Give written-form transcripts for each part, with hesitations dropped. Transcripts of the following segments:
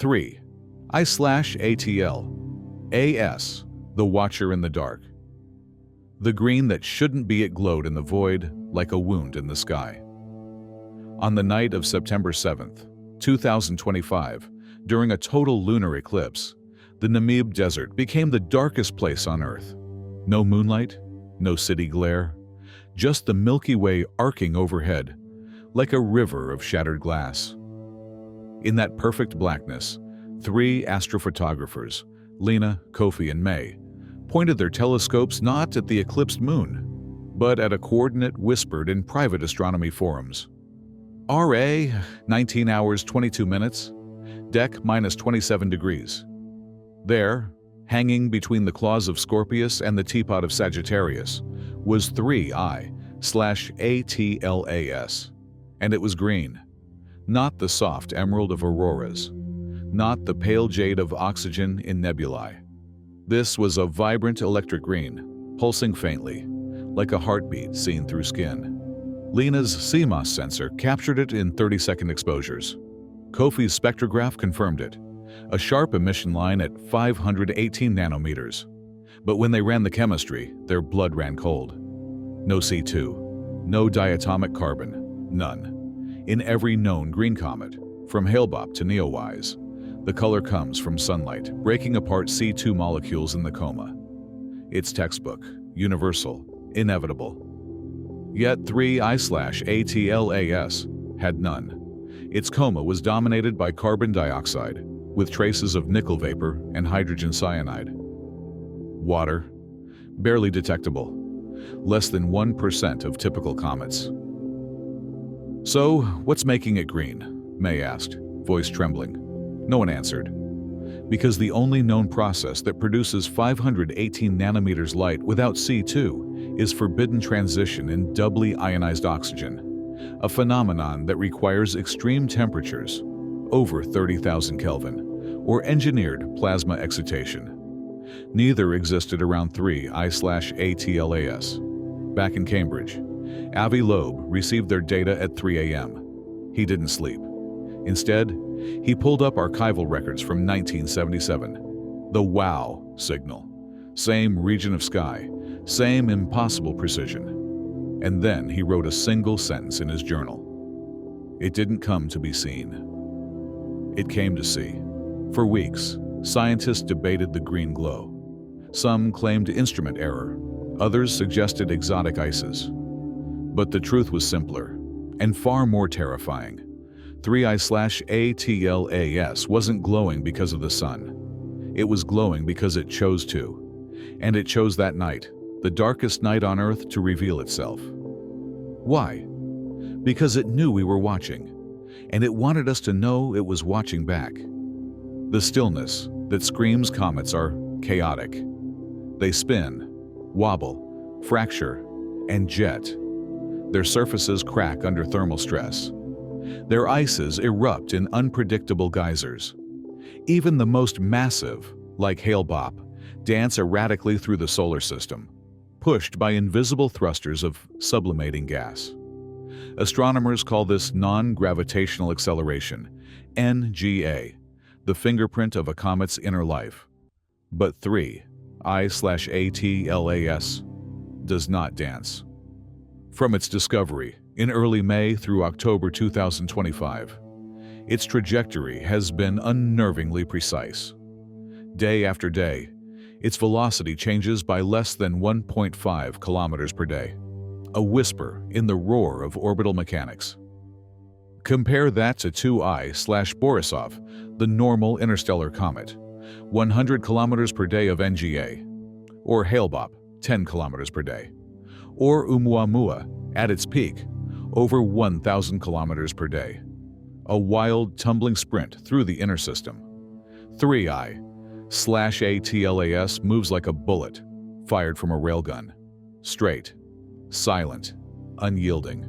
3. I/ATL AS, the Watcher in the Dark. The green that shouldn't be, it glowed in the void like a wound in the sky. On the night of September 7th, 2025, during a total lunar eclipse, the Namib Desert became the darkest place on Earth. No moonlight, no city glare, just the Milky Way arcing overhead, like a river of shattered glass. In that perfect blackness, 3 astrophotographers, Lena, Kofi, and May, pointed their telescopes not at the eclipsed moon, but at a coordinate whispered in private astronomy forums. RA, 19 hours 22 minutes, Dec minus 27 degrees. There, hanging between the claws of Scorpius and the teapot of Sagittarius, was 3I/ATLAS, and it was green, not the soft emerald of auroras, not the pale jade of oxygen in nebulae. This was a vibrant electric green, pulsing faintly, like a heartbeat seen through skin. Lena's CMOS sensor captured it in 30-second exposures. Kofi's spectrograph confirmed it, a sharp emission line at 518 nanometers. But when they ran the chemistry, their blood ran cold. No C2, no diatomic carbon, none. In every known green comet, from Hale-Bopp to Neowise, the color comes from sunlight, breaking apart C2 molecules in the coma. It's textbook, universal, inevitable. Yet 3I/ATLAS had none. Its coma was dominated by carbon dioxide, with traces of nickel vapor and hydrogen cyanide. Water, barely detectable, less than 1% of typical comets. So, what's making it green? May asked, voice trembling. No one answered. Because the only known process that produces 518 nanometers light without C2 is forbidden transition in doubly ionized oxygen, a phenomenon that requires extreme temperatures, over 30,000 Kelvin, or engineered plasma excitation. Neither existed around 3I/ATLAS. Back in Cambridge, Avi Loeb received their data at 3 a.m. He didn't sleep. Instead, he pulled up archival records from 1977. The WOW signal. Same region of sky, same impossible precision. And then he wrote a single sentence in his journal. It didn't come to be seen. It came to see. For weeks, scientists debated the green glow. Some claimed instrument error. Others suggested exotic ices. But the truth was simpler and far more terrifying. 3I/ATLAS wasn't glowing because of the sun. It was glowing because it chose to. And it chose that night, the darkest night on Earth, to reveal itself. Why? Because it knew we were watching, and it wanted us to know it was watching back. The stillness that screams comets are chaotic. They spin, wobble, fracture, and jet. Their surfaces crack under thermal stress. Their ices erupt in unpredictable geysers. Even the most massive, like Hale-Bopp, dance erratically through the solar system, pushed by invisible thrusters of sublimating gas. Astronomers call this non-gravitational acceleration, NGA, the fingerprint of a comet's inner life. But 3I/ATLAS does not dance. From its discovery in early May through October 2025, its trajectory has been unnervingly precise. Day after day, its velocity changes by less than 1.5 kilometers per day, a whisper in the roar of orbital mechanics. Compare that to 2I/Borisov, the normal interstellar comet, 100 kilometers per day of NGA, or Hale-Bopp, 10 kilometers per day, or Oumuamua, at its peak, over 1,000 kilometers per day. A wild, tumbling sprint through the inner system. 3I/ATLAS moves like a bullet, fired from a railgun. Straight, silent, unyielding.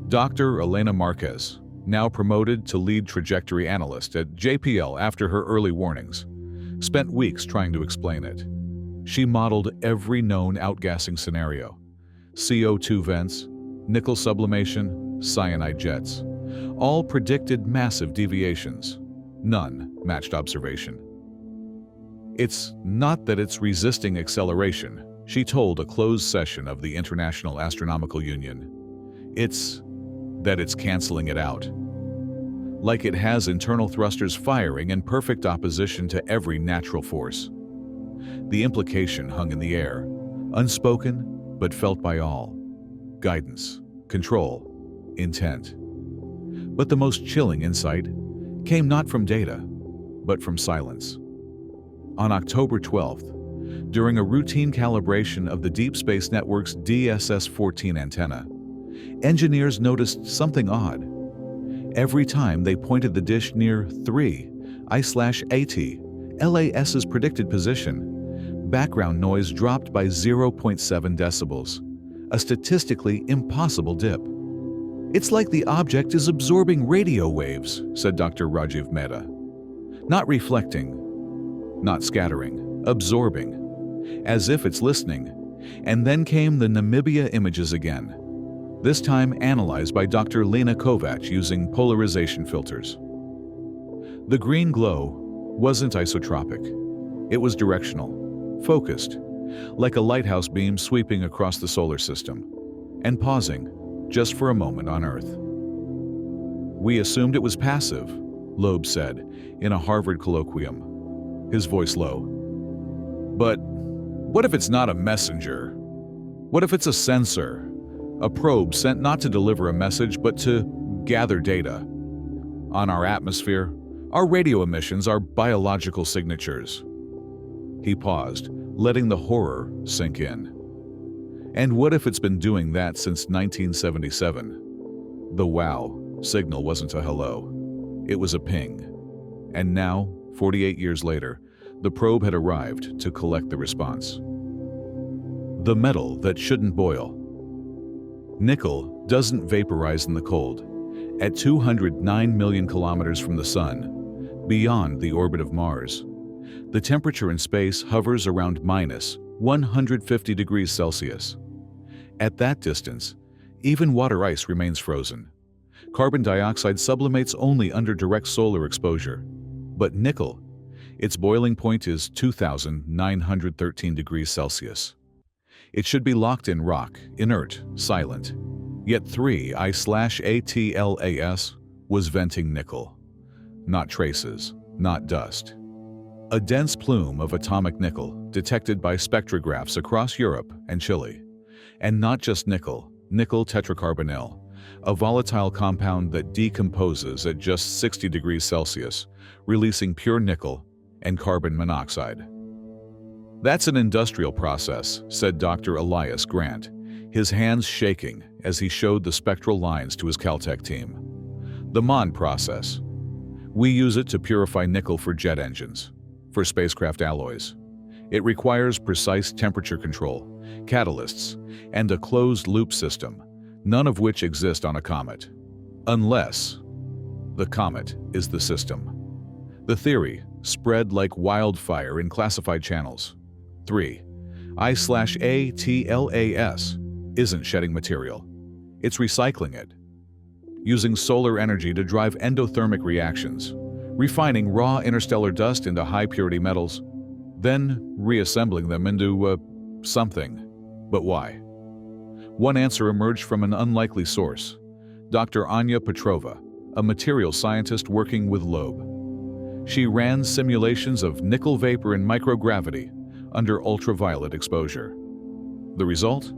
Dr. Elena Marquez, now promoted to lead trajectory analyst at JPL after her early warnings, spent weeks trying to explain it. She modeled every known outgassing scenario: CO2 vents, nickel sublimation, cyanide jets. All predicted massive deviations. None matched observation. It's not that it's resisting acceleration, she told a closed session of the International Astronomical Union. It's that it's canceling it out. Like it has internal thrusters firing in perfect opposition to every natural force. The implication hung in the air, unspoken but felt by all. Guidance, control, intent. But the most chilling insight came not from data, but from silence. On October 12th, during a routine calibration of the Deep Space Network's DSS-14 antenna, engineers noticed something odd. Every time they pointed the dish near 3I/AT, LAS's predicted position, background noise dropped by 0.7 decibels, a statistically impossible dip. It's like the object is absorbing radio waves, said Dr. Rajiv Mehta. Not reflecting, not scattering, absorbing, as if it's listening. And then came the Namibia images again, this time analyzed by Dr. Lena Kovac using polarization filters. The green glow wasn't isotropic. It was directional, focused, like a lighthouse beam sweeping across the solar system, and pausing just for a moment on Earth. We assumed it was passive, Loeb said in a Harvard colloquium, his voice low. But what if it's not a messenger? What if it's a sensor? A probe sent not to deliver a message, but to gather data. On our atmosphere, our radio emissions are biological signatures. He paused, letting the horror sink in. And what if it's been doing that since 1977? The wow signal wasn't a hello. It was a ping. And now, 48 years later, the probe had arrived to collect the response. The metal that shouldn't boil. Nickel doesn't vaporize in the cold. At 209 million kilometers from the Sun, beyond the orbit of Mars, the temperature in space hovers around minus 150 degrees Celsius. At that distance, even water ice remains frozen. Carbon dioxide sublimates only under direct solar exposure. But nickel, its boiling point is 2,913 degrees Celsius. It should be locked in rock, inert, silent. Yet 3I/ATLAS was venting nickel. Not traces, not dust. A dense plume of atomic nickel detected by spectrographs across Europe and Chile. And not just nickel, nickel tetracarbonyl, a volatile compound that decomposes at just 60 degrees Celsius, releasing pure nickel and carbon monoxide. That's an industrial process, said Dr. Elias Grant, his hands shaking as he showed the spectral lines to his Caltech team. The MON process. We use it to purify nickel for jet engines, for spacecraft alloys. It requires precise temperature control, catalysts, and a closed-loop system, none of which exist on a comet. Unless the comet is the system. The theory spread like wildfire in classified channels. 3I/ATLAS isn't shedding material. It's recycling it, using solar energy to drive endothermic reactions, refining raw interstellar dust into high-purity metals, then reassembling them into something. But why? One answer emerged from an unlikely source, Dr. Anya Petrova, a materials scientist working with Loeb. She ran simulations of nickel vapor in microgravity under ultraviolet exposure. The result?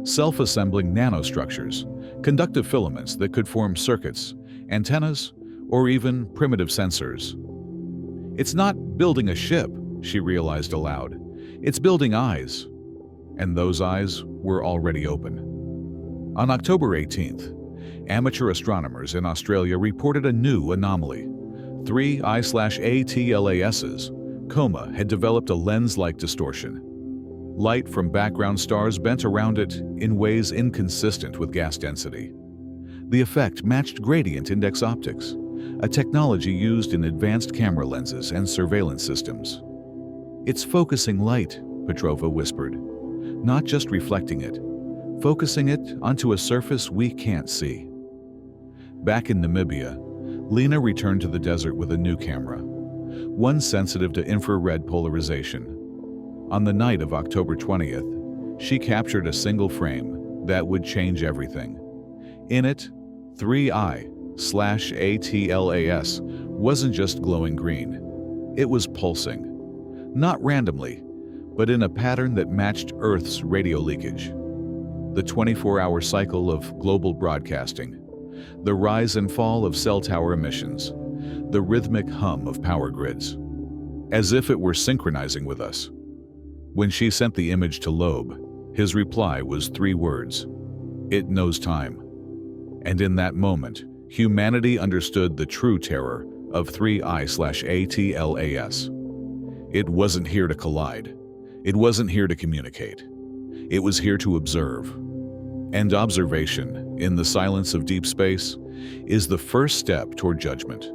Self-assembling nanostructures, conductive filaments that could form circuits, antennas, or even primitive sensors. It's not building a ship, she realized aloud. It's building eyes. And those eyes were already open. On October 18th, amateur astronomers in Australia reported a new anomaly. 3I/ATLAS's coma had developed a lens-like distortion. Light from background stars bent around it in ways inconsistent with gas density. The effect matched gradient index optics, a technology used in advanced camera lenses and surveillance systems. It's focusing light, Petrova whispered, not just reflecting it, focusing it onto a surface we can't see. Back in Namibia, Lena returned to the desert with a new camera, one sensitive to infrared polarization. On the night of October 20th, she captured a single frame that would change everything. In it, 3I/ATLAS wasn't just glowing green. It was pulsing, not randomly, but in a pattern that matched Earth's radio leakage. The 24-hour cycle of global broadcasting, the rise and fall of cell tower emissions, the rhythmic hum of power grids, as if it were synchronizing with us. When she sent the image to Loeb, his reply was 3 words: "It knows time." And in that moment, humanity understood the true terror of 3I/ATLAS. It wasn't here to collide. It wasn't here to communicate. It was here to observe. And observation, in the silence of deep space, is the first step toward judgment.